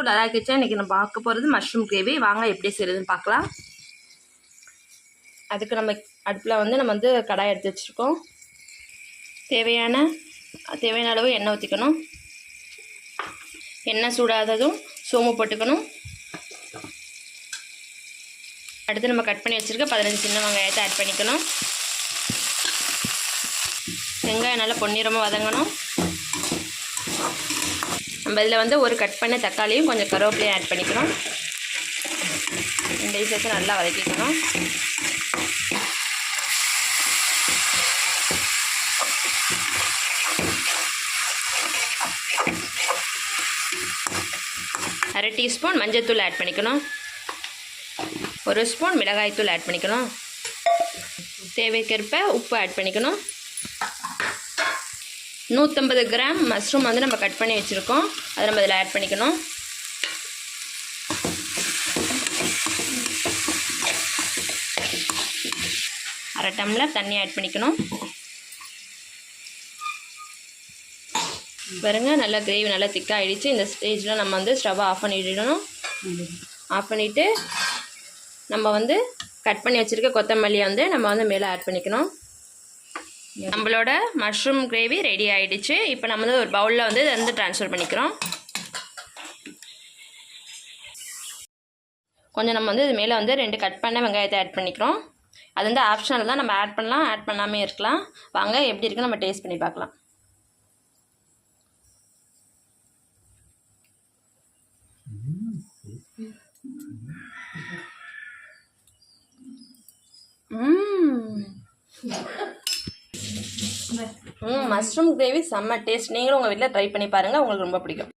தூள் அரைக்கிச்சா. இன்றைக்கி நம்ம பார்க்க போகிறது மஷ்ரூம் கிரேவி. வாங்க எப்படி செய்கிறதுன்னு பார்க்கலாம். அதுக்கு நம்ம அடுப்பில் வந்து கடாய் எடுத்து வச்சுருக்கோம். தேவையான அளவு எண்ணெய் ஊற்றிக்கணும். எண்ணெய் சூடாததும் சோம்பு போட்டுக்கணும். அடுத்து நம்ம கட் பண்ணி வச்சுருக்க 15 சின்ன வெங்காயத்தை ஆட் பண்ணிக்கணும். வெங்காயம் நல்லா பொன்னிறமாக வதங்கணும். நம்ம இதில் ஒரு கட் பண்ண தக்காளியும் கொஞ்சம் கருவேப்பிலையும் ஆட் பண்ணிக்கணும். இந்த சேர்த்து நல்லா வதக்கிக்கணும். அரை டீஸ்பூன் மஞ்சள்தூள் ஆட் பண்ணிக்கணும். 1 ஸ்பூன் மிளகாய்த்தூள் ஆட் பண்ணிக்கணும். தேவைக்கேற்ப உப்பு ஆட் பண்ணிக்கணும். 150 கிராம் மஷ்ரூம் நம்ம கட் பண்ணி வச்சுருக்கோம். அதை நம்ம இதில் ஆட் பண்ணிக்கணும். அரை டம்ளர் தண்ணி ஆட் பண்ணிக்கணும். பாருங்க, நல்லா கிரேவி நல்லா திக்காக ஆகிடுச்சு. இந்த ஸ்டேஜில் நம்ம ஸ்டவ்வை ஆஃப் பண்ணிடணும். ஆஃப் பண்ணிவிட்டு நம்ம கட் பண்ணி வச்சுருக்க கொத்தமல்லியை நம்ம மேலே ஆட் பண்ணிக்கணும். நம்மளோட மஷ்ரூம் கிரேவி ரெடி ஆகிடுச்சு. இப்போ நம்ம ஒரு பவுலில் இதை ட்ரான்ஸ்ஃபர் பண்ணிக்கிறோம். கொஞ்சம் நம்ம இது மேலே 2 கட் பண்ண வெங்காயத்தை ஆட் பண்ணிக்கிறோம். அது ஆப்ஷனல் தான், நம்ம ஆட் பண்ணலாம், ஆட் பண்ணாமே இருக்கலாம். வாங்க எப்படி இருக்குன்னு நம்ம டேஸ்ட் பண்ணி பார்க்கலாம். மஷ்ரூம் கிரேவி செம்ம டேஸ்ட். நீங்களும் உங்கள் வீட்டில் ட்ரை பண்ணி பாருங்கள், உங்களுக்கு ரொம்ப பிடிக்கும்.